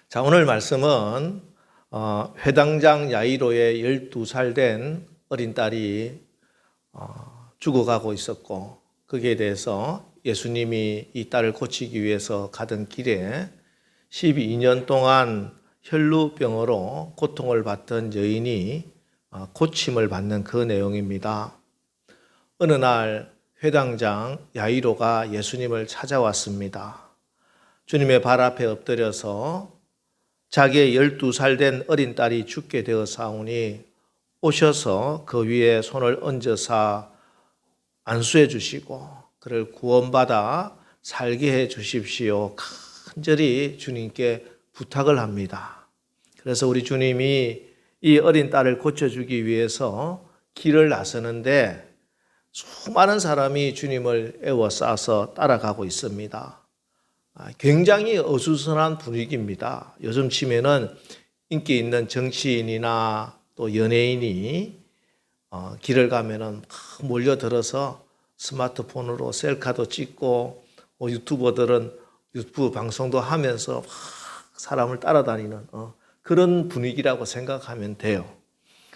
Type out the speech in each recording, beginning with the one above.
자, 오늘 말씀은 회당장 야이로의 12살 된 어린 딸이 죽어가고 있었고, 거기에 대해서 예수님이 이 딸을 고치기 위해서 가던 길에 12년 동안 혈루병으로 고통을 받던 여인이 고침을 받는 그 내용입니다. 어느 날 회당장 야이로가 예수님을 찾아왔습니다. 주님의 발 앞에 엎드려서 자기의 12살 된 어린 딸이 죽게 되었사오니 오셔서 그 위에 손을 얹어서 안수해 주시고 그를 구원받아 살게 해 주십시오. 간절히 주님께 부탁을 합니다. 그래서 우리 주님이 이 어린 딸을 고쳐주기 위해서 길을 나서는데 수많은 사람이 주님을 에워싸서 따라가고 있습니다. 굉장히 어수선한 분위기입니다. 요즘 치면은 인기 있는 정치인이나 또 연예인이 길을 가면은 막 몰려들어서 스마트폰으로 셀카도 찍고 유튜버들은 유튜브 방송도 하면서 막 사람을 따라다니는 그런 분위기라고 생각하면 돼요.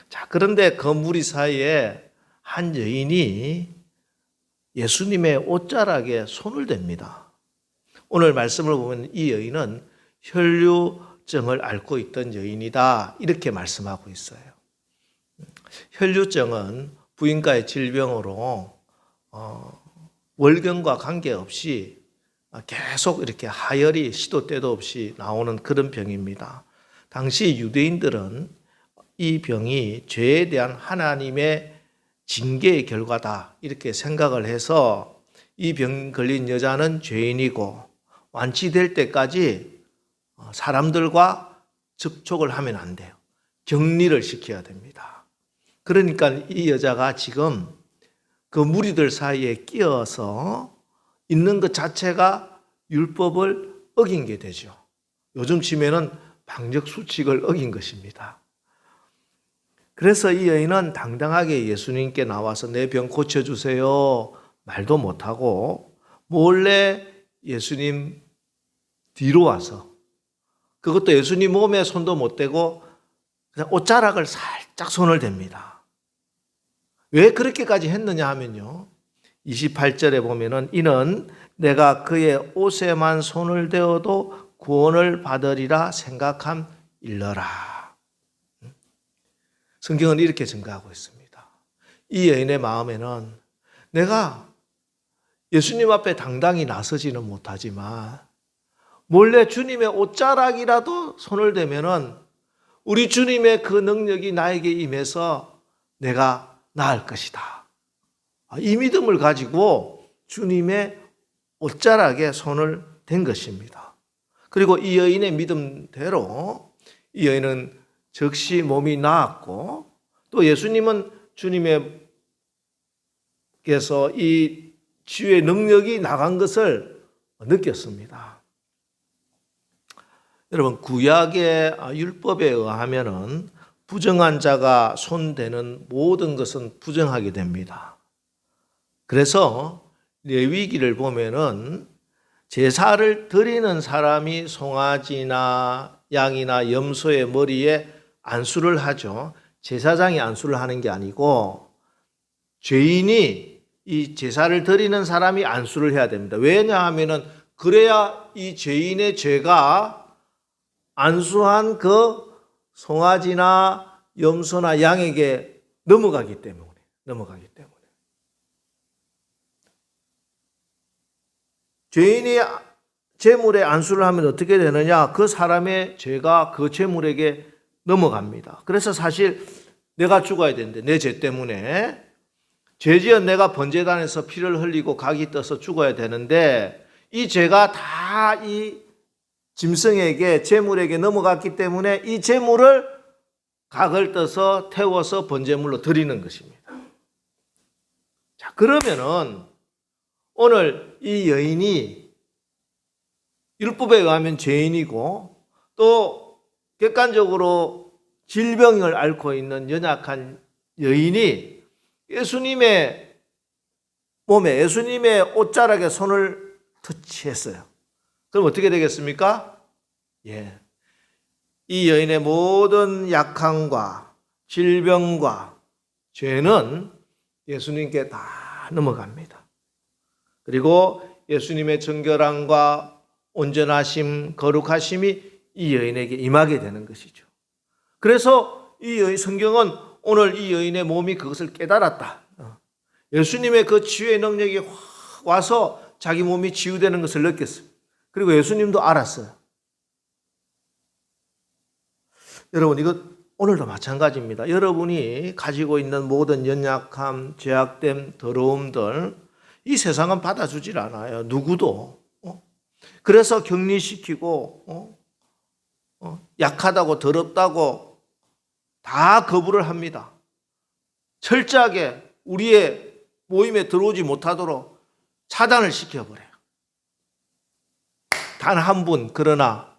자, 그런데 그 무리 사이에 한 여인이 예수님의 옷자락에 손을 댑니다. 오늘 말씀을 보면 이 여인은 혈류증을 앓고 있던 여인이다, 이렇게 말씀하고 있어요. 혈류증은 부인과의 질병으로 월경과 관계없이 계속 이렇게 하혈이 시도 때도 없이 나오는 그런 병입니다. 당시 유대인들은 이 병이 죄에 대한 하나님의 징계의 결과다, 이렇게 생각을 해서 이 병 걸린 여자는 죄인이고 완치될 때까지 사람들과 접촉을 하면 안 돼요. 격리를 시켜야 됩니다. 그러니까 이 여자가 지금 그 무리들 사이에 끼어서 있는 것 자체가 율법을 어긴 게 되죠. 요즘 치면은 방역수칙을 어긴 것입니다. 그래서 이 여인은 당당하게 예수님께 나와서 내 병 고쳐주세요 말도 못하고 몰래 예수님 뒤로 와서, 그것도 예수님 몸에 손도 못 대고 그냥 옷자락을 살짝 손을 댑니다. 왜 그렇게까지 했느냐 하면요, 28절에 보면은 이는 내가 그의 옷에만 손을 대어도 구원을 받으리라 생각함일러라. 성경은 이렇게 증가하고 있습니다. 이 여인의 마음에는 내가 예수님 앞에 당당히 나서지는 못하지만 몰래 주님의 옷자락이라도 손을 대면은 우리 주님의 그 능력이 나에게 임해서 내가 나을 것이다. 이 믿음을 가지고 주님의 옷자락에 손을 댄 것입니다. 그리고 이 여인의 믿음대로 이 여인은 즉시 몸이 나았고, 또 예수님은 주님께서 이 치유의 능력이 나간 것을 느꼈습니다. 여러분, 구약의 율법에 의하면은 부정한 자가 손대는 모든 것은 부정하게 됩니다. 그래서 레위기를 보면은 제사를 드리는 사람이 송아지나 양이나 염소의 머리에 안수를 하죠. 제사장이 안수를 하는 게 아니고 죄인이 이 제사를 드리는 사람이 안수를 해야 됩니다. 왜냐하면은 그래야 이 죄인의 죄가 안수한 그 송아지나 염소나 양에게 넘어가기 때문에. 죄인이 제물에 안수를 하면 어떻게 되느냐? 그 사람의 죄가 그 제물에게 넘어갑니다. 그래서 사실 내가 죽어야 되는데 내 죄 때문에 죄지은 내가 번제단에서 피를 흘리고 각이 떠서 죽어야 되는데 이 죄가 다 이 짐승에게, 제물에게 넘어갔기 때문에 이 제물을 각을 떠서 태워서 번제물로 드리는 것입니다. 자, 그러면은 오늘 이 여인이 율법에 의하면 죄인이고 또 객관적으로 질병을 앓고 있는 연약한 여인이 예수님의 몸에, 예수님의 옷자락에 손을 터치했어요. 그럼 어떻게 되겠습니까? 이 여인의 모든 약함과 질병과 죄는 예수님께 다 넘어갑니다. 그리고 예수님의 정결함과 온전하심, 거룩하심이 이 여인에게 임하게 되는 것이죠. 그래서 이 여인, 성경은 오늘 이 여인의 몸이 그것을 깨달았다. 예수님의 그 치유의 능력이 확 와서 자기 몸이 치유되는 것을 느꼈어요. 그리고 예수님도 알았어요. 여러분, 이거 오늘도 마찬가지입니다. 여러분이 가지고 있는 모든 연약함, 죄악됨, 더러움들, 이 세상은 받아주질 않아요. 누구도. 그래서 격리시키고 약하다고 더럽다고 다 거부를 합니다. 철저하게 우리의 모임에 들어오지 못하도록 차단을 시켜버려요. 단 한 분, 그러나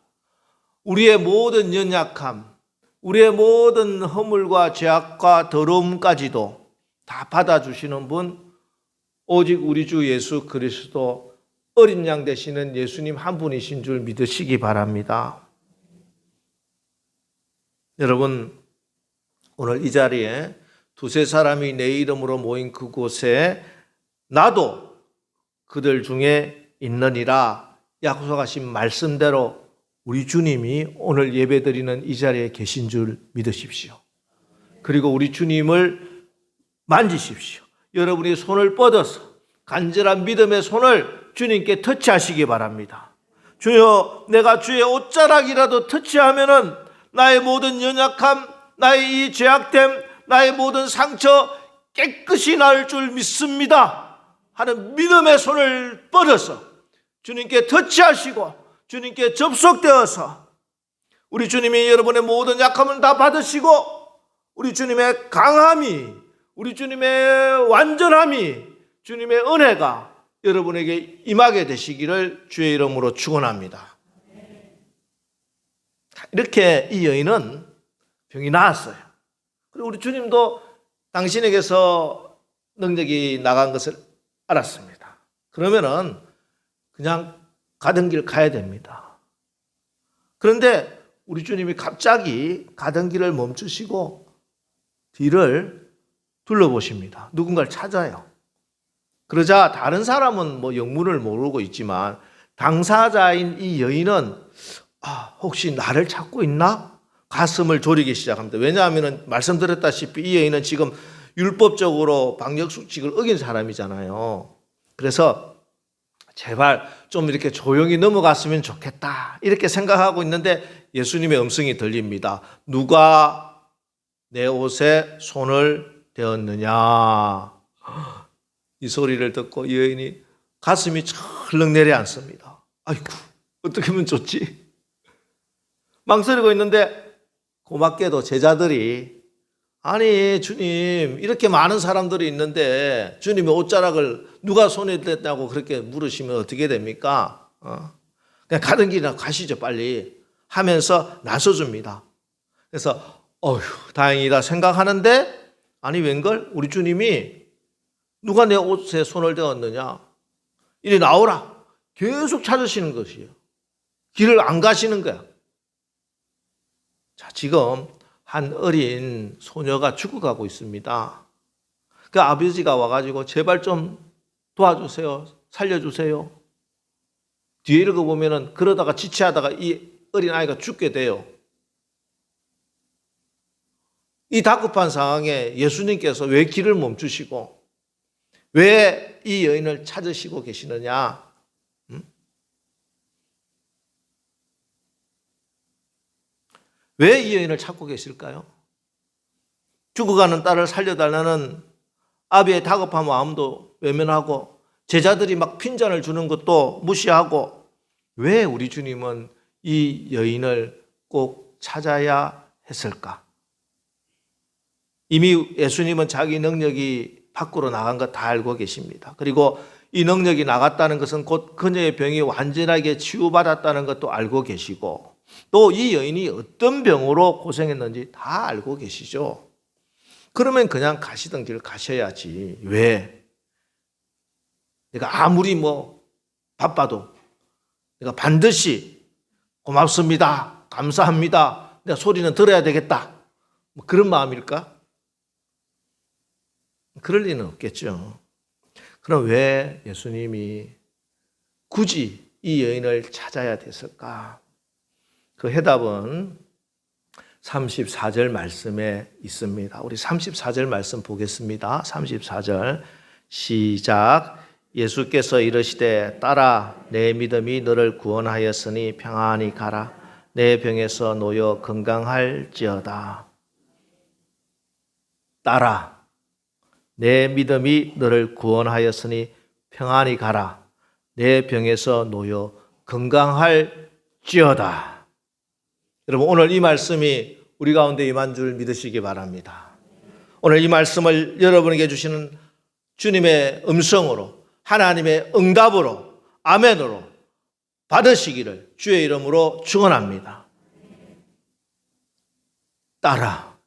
우리의 모든 연약함, 우리의 모든 허물과 죄악과 더러움까지도 다 받아주시는 분, 오직 우리 주 예수 그리스도 어린 양 되시는 예수님 한 분이신 줄 믿으시기 바랍니다. 여러분, 오늘 이 자리에 두세 사람이 내 이름으로 모인 그곳에 나도 그들 중에 있느니라 약속하신 말씀대로 우리 주님이 오늘 예배드리는 이 자리에 계신 줄 믿으십시오. 그리고 우리 주님을 만지십시오. 여러분이 손을 뻗어서 간절한 믿음의 손을 주님께 터치하시기 바랍니다. 주여, 내가 주의 옷자락이라도 터치하면은 나의 모든 연약함, 나의 이 죄악됨, 나의 모든 상처 깨끗이 나을 줄 믿습니다 하는 믿음의 손을 뻗어서 주님께 터치하시고 주님께 접속되어서 우리 주님이 여러분의 모든 약함을 다 받으시고 우리 주님의 강함이, 우리 주님의 완전함이, 주님의 은혜가 여러분에게 임하게 되시기를 주의 이름으로 축원합니다. 이렇게 이 여인은 병이 나았어요. 그리고 우리 주님도 당신에게서 능력이 나간 것을 알았습니다. 그러면은 그냥 가던 길 가야 됩니다. 그런데 우리 주님이 갑자기 가던 길을 멈추시고 뒤를 둘러보십니다. 누군가를 찾아요. 그러자 다른 사람은 뭐 영문을 모르고 있지만 당사자인 이 여인은 혹시 나를 찾고 있나? 가슴을 졸이기 시작합니다. 왜냐하면 말씀드렸다시피 이 여인은 지금 율법적으로 방역수칙을 어긴 사람이잖아요. 그래서 제발 좀 이렇게 조용히 넘어갔으면 좋겠다 이렇게 생각하고 있는데 예수님의 음성이 들립니다. 누가 내 옷에 손을 대었느냐? 이 소리를 듣고 이 여인이 가슴이 철렁 내려앉습니다. 아이고, 어떻게 하면 좋지? 망설이고 있는데 고맙게도 제자들이 아니 주님, 이렇게 많은 사람들이 있는데 주님의 옷자락을 누가 손에 댔다고 그렇게 물으시면 어떻게 됩니까? 그냥 가던 길이나 가시죠 빨리 하면서 나서줍니다. 그래서 다행이다 생각하는데 아니 웬걸? 우리 주님이 누가 내 옷에 손을 대었느냐? 이리 나오라. 계속 찾으시는 것이에요. 길을 안 가시는 거야. 자, 지금 한 어린 소녀가 죽어가고 있습니다. 그 아버지가 와가지고 제발 좀 도와주세요. 살려주세요. 뒤에 읽어보면은 그러다가 지체하다가 이 어린아이가 죽게 돼요. 이 다급한 상황에 예수님께서 왜 길을 멈추시고 왜 이 여인을 찾으시고 계시느냐? 왜 이 여인을 찾고 계실까요? 죽어가는 딸을 살려달라는 아비의 다급한 마음도 외면하고 제자들이 막 핀잔을 주는 것도 무시하고 왜 우리 주님은 이 여인을 꼭 찾아야 했을까? 이미 예수님은 자기 능력이 밖으로 나간 거 다 알고 계십니다. 그리고 이 능력이 나갔다는 것은 곧 그녀의 병이 완전하게 치유받았다는 것도 알고 계시고 또 이 여인이 어떤 병으로 고생했는지 다 알고 계시죠. 그러면 그냥 가시던 길 가셔야지. 왜? 내가 아무리 바빠도 내가 반드시 고맙습니다, 감사합니다, 내가 소리는 들어야 되겠다. 뭐 그런 마음일까? 그럴 리는 없겠죠. 그럼 왜 예수님이 굳이 이 여인을 찾아야 됐을까? 그 해답은 34절 말씀에 있습니다. 우리 34절 말씀 보겠습니다. 34절 시작. 예수께서 이르시되 딸아 내 믿음이 너를 구원하였으니 평안히 가라. 내 병에서 놓여 건강할지어다. 딸아 내 믿음이 너를 구원하였으니 평안히 가라. 내 병에서 놓여 건강할지어다. 여러분 오늘 이 말씀이 우리 가운데 임한 줄 믿으시기 바랍니다. 오늘 이 말씀을 여러분에게 주시는 주님의 음성으로 하나님의 응답으로 아멘으로 받으시기를 주의 이름으로 축원합니다. 딸아,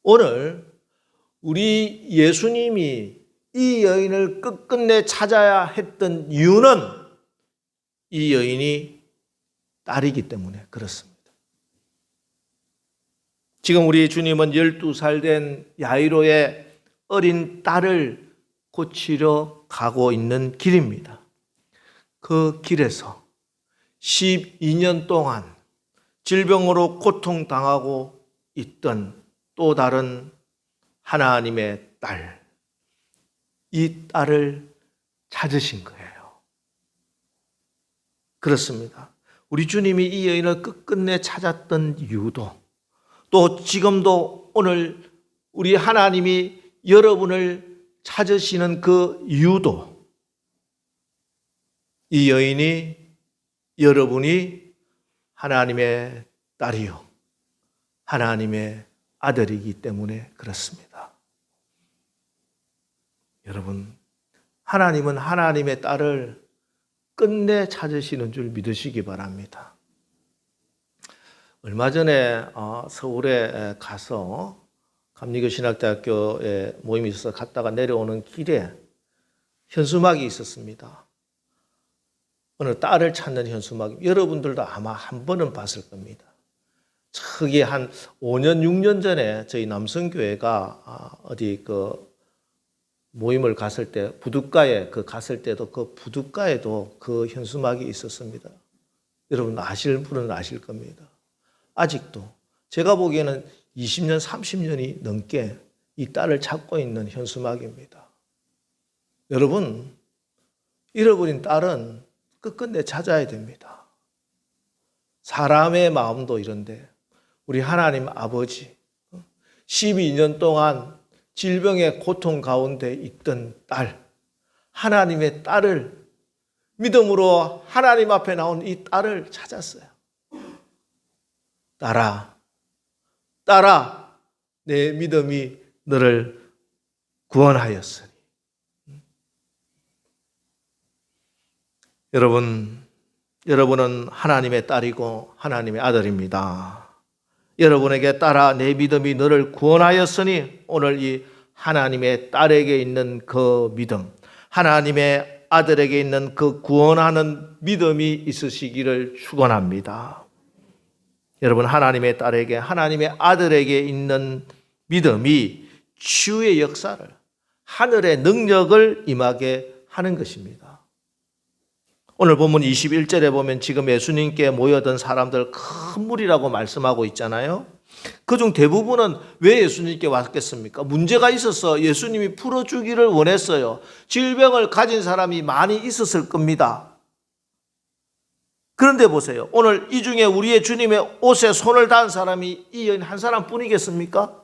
오늘 우리 예수님이 이 여인을 끝끝내 찾아야 했던 이유는 이 여인이 딸이기 때문에 그렇습니다. 지금 우리 주님은 12살 된 야이로의 어린 딸을 고치러 가고 있는 길입니다. 그 길에서 12년 동안 질병으로 고통당하고 있던 또 다른 하나님의 딸, 이 딸을 찾으신 거예요. 그렇습니다. 우리 주님이 이 여인을 끝끝내 찾았던 이유도 또 지금도 오늘 우리 하나님이 여러분을 찾으시는 그 이유도 이 여인이 여러분이 하나님의 딸이요 하나님의 아들이기 때문에 그렇습니다. 여러분 하나님은 하나님의 딸을 끝내 찾으시는 줄 믿으시기 바랍니다. 얼마 전에 서울에 가서 감리교신학대학교에 모임이 있어서 갔다가 내려오는 길에 현수막이 있었습니다. 어느 딸을 찾는 현수막. 여러분들도 아마 한 번은 봤을 겁니다. 저기 한 5년, 6년 전에 저희 남성교회가 어디 그 모임을 갔을 때 부둣가에 갔을 때도 그 부둣가에도 그 현수막이 있었습니다. 여러분 아실 분은 아실 겁니다. 아직도 제가 보기에는 20년, 30년이 넘게 이 딸을 찾고 있는 현수막입니다. 여러분 잃어버린 딸은 끝끝내 찾아야 됩니다. 사람의 마음도 이런데 우리 하나님 아버지 12년 동안 질병의 고통 가운데 있던 딸, 하나님의 딸을 믿음으로 하나님 앞에 나온 이 딸을 찾았어요. 딸아, 딸아, 내 믿음이 너를 구원하였으니. 여러분은 하나님의 딸이고 하나님의 아들입니다. 여러분에게 딸아 내 믿음이 너를 구원하였으니 오늘 이 하나님의 딸에게 있는 그 믿음, 하나님의 아들에게 있는 그 구원하는 믿음이 있으시기를 축원합니다. 여러분 하나님의 딸에게 하나님의 아들에게 있는 믿음이 치유의 역사를 하늘의 능력을 임하게 하는 것입니다. 오늘 본문 21절에 보면 지금 예수님께 모여든 사람들 큰 무리라고 말씀하고 있잖아요. 그중 대부분은 왜 예수님께 왔겠습니까? 문제가 있어서 예수님이 풀어주기를 원했어요. 질병을 가진 사람이 많이 있었을 겁니다. 그런데 보세요. 오늘 이 중에 우리의 주님의 옷에 손을 닿은 사람이 이 여인 한 사람뿐이겠습니까?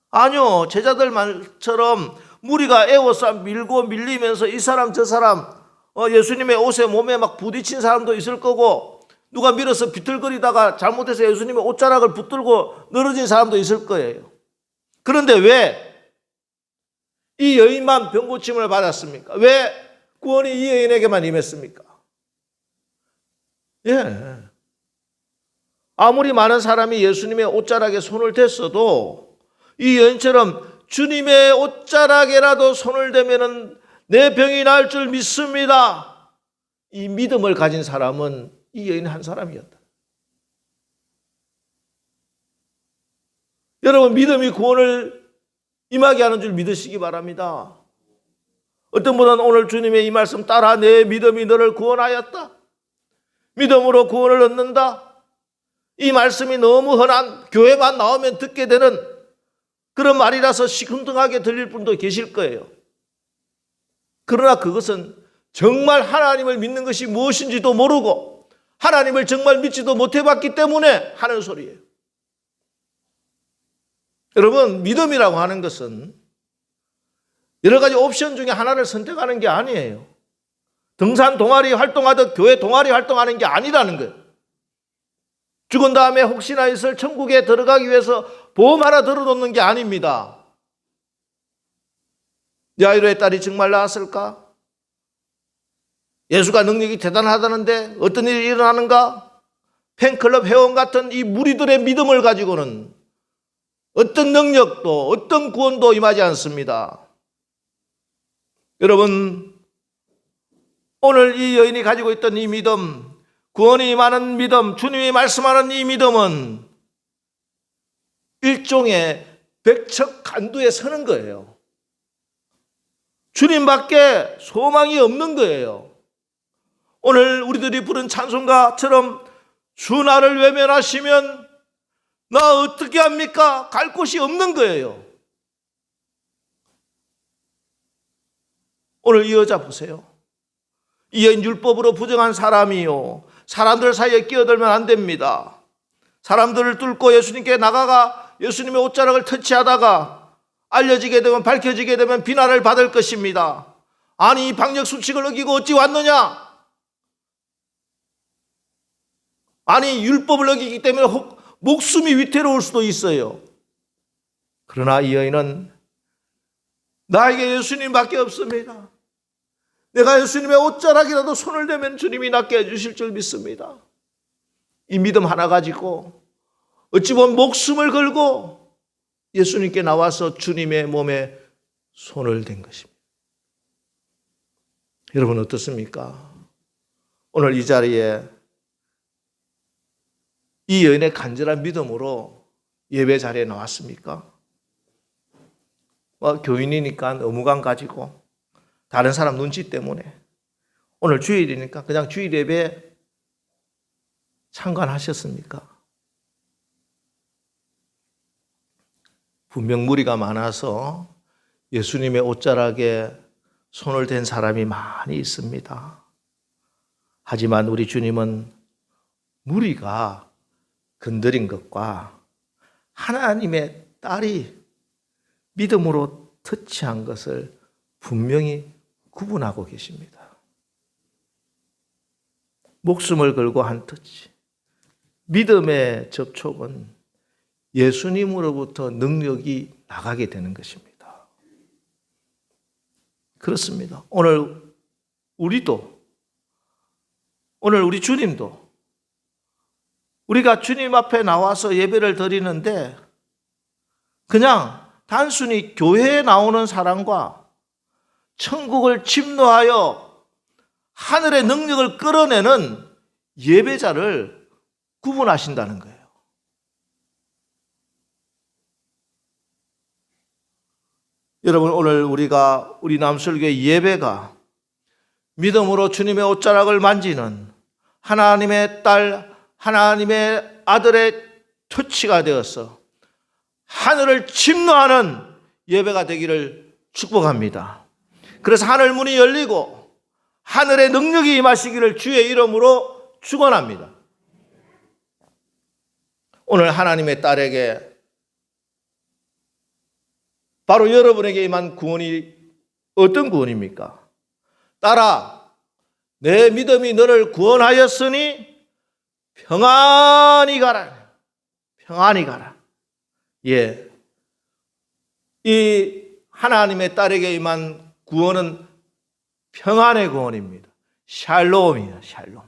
아니요. 제자들 말처럼 무리가 에워싸 밀고 밀리면서 이 사람 저 사람 예수님의 옷에 몸에 막 부딪힌 사람도 있을 거고 누가 밀어서 비틀거리다가 잘못해서 예수님의 옷자락을 붙들고 늘어진 사람도 있을 거예요. 그런데 왜 이 여인만 병고침을 받았습니까? 왜 구원이 이 여인에게만 임했습니까? 예. 아무리 많은 사람이 예수님의 옷자락에 손을 댔어도 이 여인처럼 주님의 옷자락에라도 손을 대면은 내 병이 나을 줄 믿습니다. 이 믿음을 가진 사람은 이 여인 한 사람이었다. 여러분, 믿음이 구원을 임하게 하는 줄 믿으시기 바랍니다. 어떤 분은 오늘 주님의 이 말씀 따라 내 믿음이 너를 구원하였다. 믿음으로 구원을 얻는다. 이 말씀이 너무 흔한 교회만 나오면 듣게 되는 그런 말이라서 시큰둥하게 들릴 분도 계실 거예요. 그러나 그것은 정말 하나님을 믿는 것이 무엇인지도 모르고 하나님을 정말 믿지도 못해봤기 때문에 하는 소리예요. 여러분, 믿음이라고 하는 것은 여러 가지 옵션 중에 하나를 선택하는 게 아니에요. 등산 동아리 활동하듯 교회 동아리 활동하는 게 아니라는 거예요. 죽은 다음에 혹시나 있을 천국에 들어가기 위해서 보험 하나 들어놓는 게 아닙니다. 야이로의 딸이 정말 나았을까? 예수가 능력이 대단하다는데 어떤 일이 일어나는가? 팬클럽 회원 같은 이 무리들의 믿음을 가지고는 어떤 능력도 어떤 구원도 임하지 않습니다. 여러분, 오늘 이 여인이 가지고 있던 이 믿음, 구원이 임하는 믿음, 주님이 말씀하는 이 믿음은 일종의 백척간두에 서는 거예요. 주님밖에 소망이 없는 거예요. 오늘 우리들이 부른 찬송가처럼 주 나를 외면하시면 나 어떻게 합니까? 갈 곳이 없는 거예요. 오늘 이 여자 보세요. 이 여인 율법으로 부정한 사람이요. 사람들 사이에 끼어들면 안 됩니다. 사람들을 뚫고 예수님께 나가가 예수님의 옷자락을 터치하다가 알려지게 되면, 밝혀지게 되면 비난을 받을 것입니다. 아니, 이 방역 수칙을 어기고 어찌 왔느냐? 아니, 율법을 어기기 때문에 목숨이 위태로울 수도 있어요. 그러나 이 여인은 나에게 예수님밖에 없습니다. 내가 예수님의 옷자락이라도 손을 대면 주님이 낫게 해주실 줄 믿습니다. 이 믿음 하나 가지고 어찌 보면 목숨을 걸고 예수님께 나와서 주님의 몸에 손을 댄 것입니다. 여러분 어떻습니까? 오늘 이 자리에 이 여인의 간절한 믿음으로 예배 자리에 나왔습니까? 교인이니까 의무감 가지고 다른 사람 눈치 때문에 오늘 주일이니까 그냥 주일 예배에 참관하셨습니까? 분명 무리가 많아서 예수님의 옷자락에 손을 댄 사람이 많이 있습니다. 하지만 우리 주님은 무리가 건드린 것과 하나님의 딸이 믿음으로 터치한 것을 분명히 구분하고 계십니다. 목숨을 걸고 한 터치, 믿음의 접촉은 예수님으로부터 능력이 나가게 되는 것입니다. 그렇습니다. 오늘 우리도, 오늘 우리 주님도 우리가 주님 앞에 나와서 예배를 드리는데 그냥 단순히 교회에 나오는 사람과 천국을 침노하여 하늘의 능력을 끌어내는 예배자를 구분하신다는 거예요. 여러분, 오늘 우리 남설교의 예배가 믿음으로 주님의 옷자락을 만지는 하나님의 딸, 하나님의 아들의 터치가 되어서 하늘을 침노하는 예배가 되기를 축복합니다. 그래서 하늘 문이 열리고 하늘의 능력이 임하시기를 주의 이름으로 축원합니다. 오늘 하나님의 딸에게 바로 여러분에게 임한 구원이 어떤 구원입니까? 딸아, 내 믿음이 너를 구원하였으니 평안히 가라. 평안히 가라. 예. 이 하나님의 딸에게 임한 구원은 평안의 구원입니다. 샬롬이에요, 샬롬.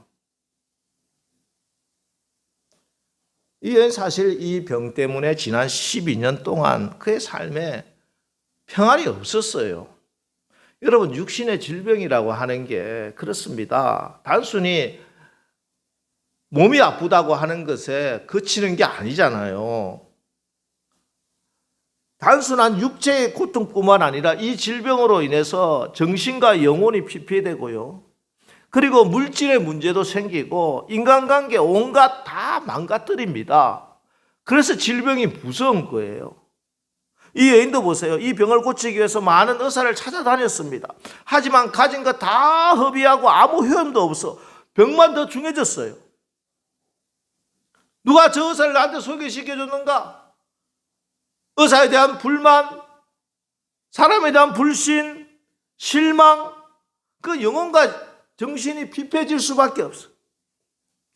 이 여인 사실 이 병 때문에 지난 12년 동안 그의 삶에 평안이 없었어요. 여러분, 육신의 질병이라고 하는 게 그렇습니다. 단순히 몸이 아프다고 하는 것에 그치는 게 아니잖아요. 단순한 육체의 고통뿐만 아니라 이 질병으로 인해서 정신과 영혼이 피폐되고요. 그리고 물질의 문제도 생기고 인간관계 온갖 다 망가뜨립니다. 그래서 질병이 무서운 거예요. 이 여인도 보세요. 이 병을 고치기 위해서 많은 의사를 찾아다녔습니다. 하지만 가진 거 다 허비하고 아무 효험도 없어. 병만 더 중해졌어요. 누가 저 의사를 나한테 소개시켜줬는가? 의사에 대한 불만, 사람에 대한 불신, 실망, 그 영혼과 정신이 피폐해질 수밖에 없어.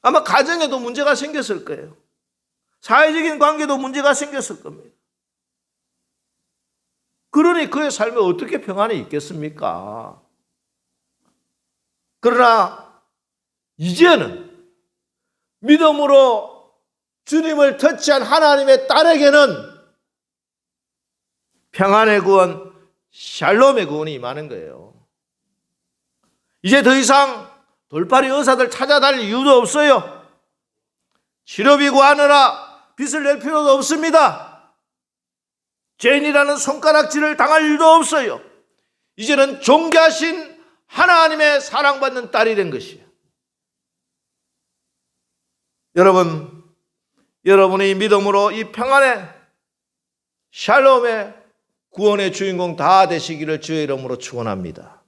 아마 가정에도 문제가 생겼을 거예요. 사회적인 관계도 문제가 생겼을 겁니다. 그러니 그의 삶에 어떻게 평안이 있겠습니까? 그러나 이제는 믿음으로 주님을 터치한 하나님의 딸에게는 평안의 구원, 샬롬의 구원이 임하는 거예요. 이제 더 이상 돌팔이 의사들 찾아다닐 이유도 없어요. 치료비 구하느라 빚을 낼 필요도 없습니다. 죄인이라는 손가락질을 당할 일도 없어요. 이제는 존귀하신 하나님의 사랑받는 딸이 된 것이에요. 여러분, 여러분의 믿음으로 이 평안의 샬롬의 구원의 주인공 다 되시기를 주의 이름으로 축원합니다.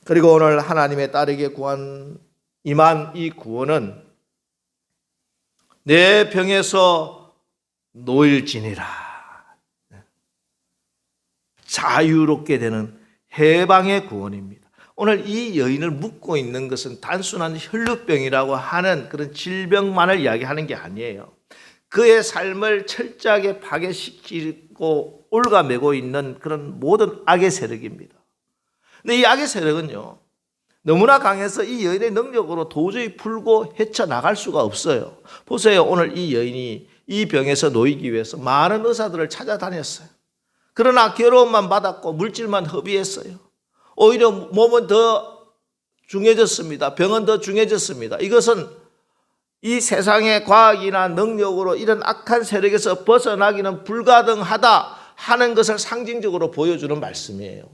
그리고 오늘 하나님의 딸에게 임한 이 구원은 내 병에서 노일지니라, 자유롭게 되는 해방의 구원입니다. 오늘 이 여인을 묶고 있는 것은 단순한 혈루병이라고 하는 그런 질병만을 이야기하는 게 아니에요. 그의 삶을 철저하게 파괴시키고 올가매고 있는 그런 모든 악의 세력입니다. 근데 이 악의 세력은요, 너무나 강해서 이 여인의 능력으로 도저히 풀고 헤쳐나갈 수가 없어요. 보세요. 오늘 이 여인이 이 병에서 놓이기 위해서 많은 의사들을 찾아다녔어요. 그러나 괴로움만 받았고 물질만 허비했어요. 오히려 몸은 더 중해졌습니다. 병은 더 중해졌습니다. 이것은 이 세상의 과학이나 능력으로 이런 악한 세력에서 벗어나기는 불가능하다 하는 것을 상징적으로 보여주는 말씀이에요.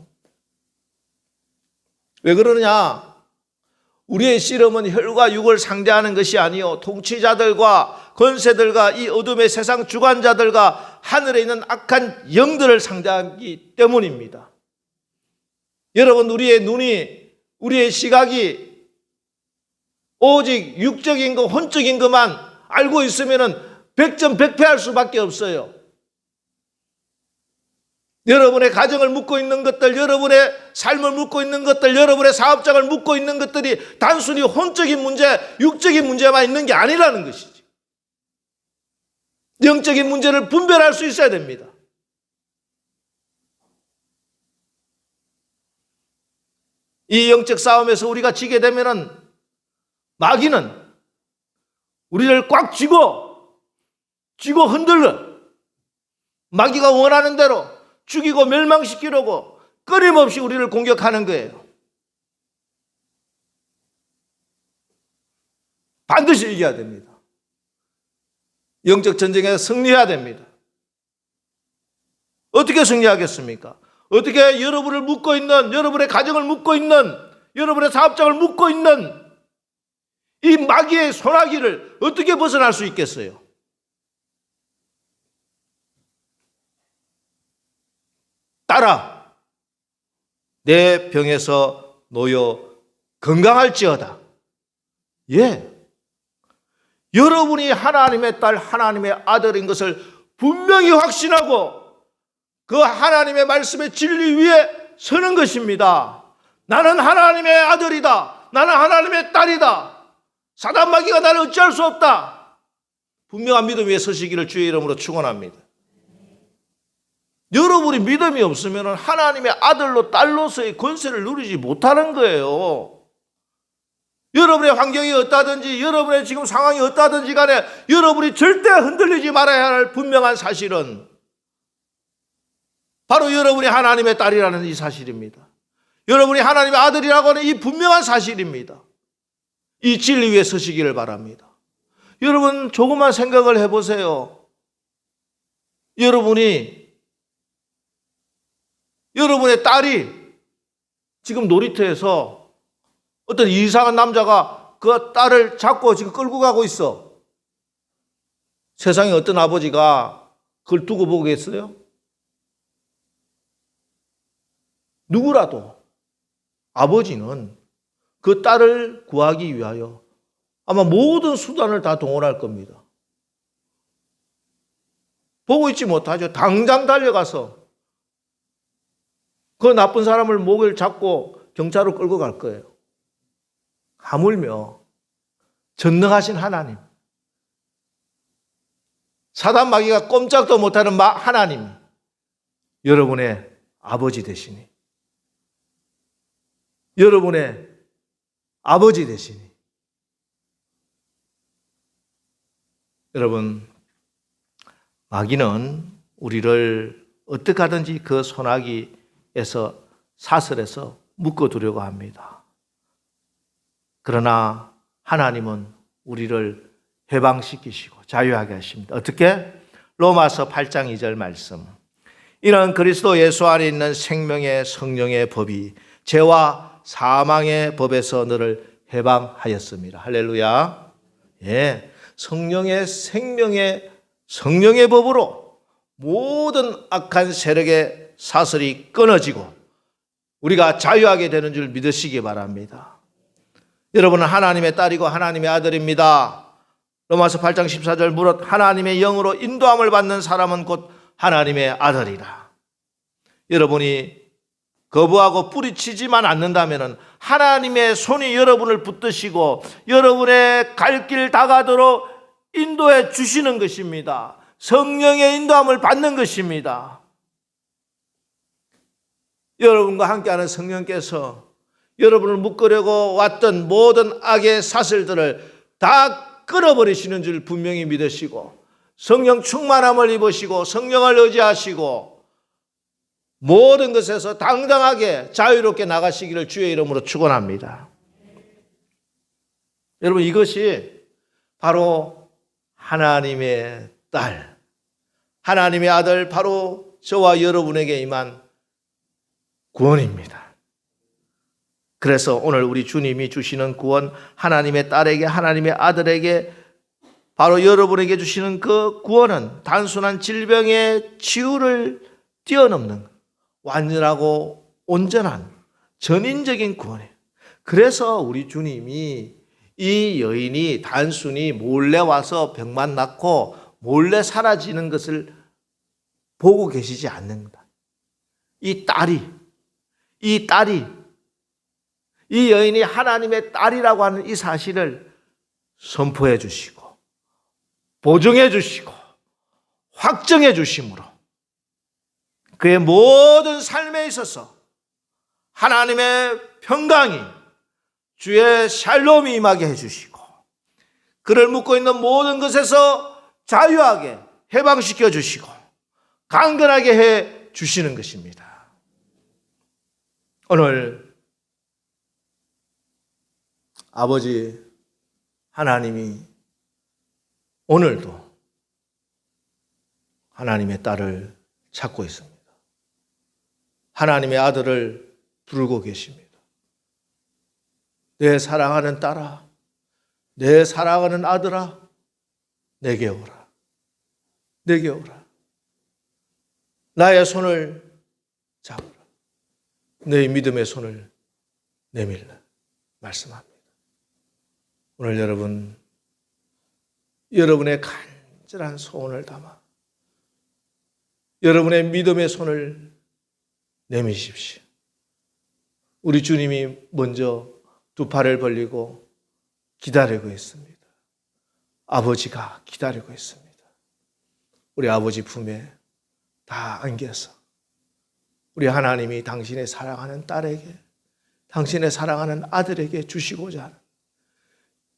왜 그러느냐? 우리의 씨름은 혈과 육을 상대하는 것이 아니요 통치자들과 권세들과 이 어둠의 세상 주관자들과 하늘에 있는 악한 영들을 상대하기 때문입니다. 여러분, 우리의 눈이, 우리의 시각이 오직 육적인 것, 혼적인 것만 알고 있으면 백전백패할 수밖에 없어요. 여러분의 가정을 묻고 있는 것들, 여러분의 삶을 묻고 있는 것들, 여러분의 사업장을 묻고 있는 것들이 단순히 혼적인 문제, 육적인 문제만 있는 게 아니라는 것이지. 영적인 문제를 분별할 수 있어야 됩니다. 이 영적 싸움에서 우리가 지게 되면은 마귀는 우리를 꽉 쥐고 흔들러 마귀가 원하는 대로 죽이고 멸망시키려고 끊임없이 우리를 공격하는 거예요. 반드시 이겨야 됩니다. 영적 전쟁에 승리해야 됩니다. 어떻게 승리하겠습니까? 어떻게 여러분을 묶고 있는, 여러분의 가정을 묶고 있는, 여러분의 사업장을 묶고 있는 이 마귀의 소나기를 어떻게 벗어날 수 있겠어요? 딸아, 내 병에서 놓여 건강할지어다. 예. 여러분이 하나님의 딸, 하나님의 아들인 것을 분명히 확신하고 그 하나님의 말씀의 진리 위에 서는 것입니다. 나는 하나님의 아들이다. 나는 하나님의 딸이다. 사단 마귀가 나를 어찌할 수 없다. 분명한 믿음 위에 서시기를 주의 이름으로 축원합니다. 여러분이 믿음이 없으면 하나님의 아들로 딸로서의 권세를 누리지 못하는 거예요. 여러분의 환경이 어떠하든지, 여러분의 지금 상황이 어떠하든지 간에 여러분이 절대 흔들리지 말아야 할 분명한 사실은 바로 여러분이 하나님의 딸이라는 이 사실입니다. 여러분이 하나님의 아들이라고 하는 이 분명한 사실입니다. 이 진리 위에 서시기를 바랍니다. 여러분, 조금만 생각을 해보세요. 여러분의 딸이 지금 놀이터에서 어떤 이상한 남자가 그 딸을 잡고 지금 끌고 가고 있어. 세상에 어떤 아버지가 그걸 두고 보겠어요? 누구라도 아버지는 그 딸을 구하기 위하여 아마 모든 수단을 다 동원할 겁니다. 보고 있지 못하죠. 당장 달려가서 그 나쁜 사람을 목을 잡고 경찰로 끌고 갈 거예요. 하물며 전능하신 하나님, 사단 마귀가 꼼짝도 못하는 하나님, 여러분의 아버지 되시니, 여러분의 아버지 되시니, 여러분, 마귀는 우리를 어떻게 하든지 그 소나기에서 사슬에서 묶어두려고 합니다. 그러나 하나님은 우리를 해방시키시고 자유하게 하십니다. 어떻게? 로마서 8장 2절 말씀. 이는 그리스도 예수 안에 있는 생명의 성령의 법이 죄와 사망의 법에서 너를 해방하였습니다. 할렐루야. 예, 성령의 법으로 모든 악한 세력의 사슬이 끊어지고 우리가 자유하게 되는 줄 믿으시기 바랍니다. 여러분은 하나님의 딸이고 하나님의 아들입니다. 로마서 8장 14절 무릇 하나님의 영으로 인도함을 받는 사람은 곧 하나님의 아들이라. 여러분이 거부하고 뿌리치지만 않는다면 하나님의 손이 여러분을 붙드시고 여러분의 갈 길 다가도록 인도해 주시는 것입니다. 성령의 인도함을 받는 것입니다. 여러분과 함께하는 성령께서 여러분을 묶으려고 왔던 모든 악의 사슬들을 다 끊어버리시는 줄 분명히 믿으시고 성령 충만함을 입으시고 성령을 의지하시고 모든 것에서 당당하게 자유롭게 나가시기를 주의 이름으로 축원합니다. 여러분, 이것이 바로 하나님의 딸, 하나님의 아들, 바로 저와 여러분에게 임한 구원입니다. 그래서 오늘 우리 주님이 주시는 구원, 하나님의 딸에게, 하나님의 아들에게, 바로 여러분에게 주시는 그 구원은 단순한 질병의 치유를 뛰어넘는 완전하고 온전한 전인적인 구원이에요. 그래서 우리 주님이 이 여인이 단순히 몰래 와서 병만 낫고 몰래 사라지는 것을 보고 계시지 않는다. 이 여인이 하나님의 딸이라고 하는 이 사실을 선포해 주시고 보증해 주시고 확정해 주심으로 그의 모든 삶에 있어서 하나님의 평강이, 주의 샬롬이 임하게 해주시고 그를 묶고 있는 모든 것에서 자유하게 해방시켜 주시고 강건하게 해 주시는 것입니다. 오늘 아버지 하나님이 오늘도 하나님의 딸을 찾고 있습니다. 하나님의 아들을 부르고 계십니다. 내 사랑하는 딸아, 내 사랑하는 아들아, 내게 오라. 내게 오라. 나의 손을 잡으라. 내 믿음의 손을 내밀라. 말씀합니다. 오늘 여러분의 간절한 소원을 담아 여러분의 믿음의 손을 내미십시오. 우리 주님이 먼저 두 팔을 벌리고 기다리고 있습니다. 아버지가 기다리고 있습니다. 우리 아버지 품에 다 안겨서 우리 하나님이 당신의 사랑하는 딸에게, 당신의 사랑하는 아들에게 주시고자 하는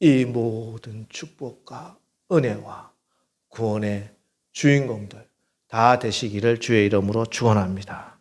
이 모든 축복과 은혜와 구원의 주인공들 다 되시기를 주의 이름으로 축원합니다.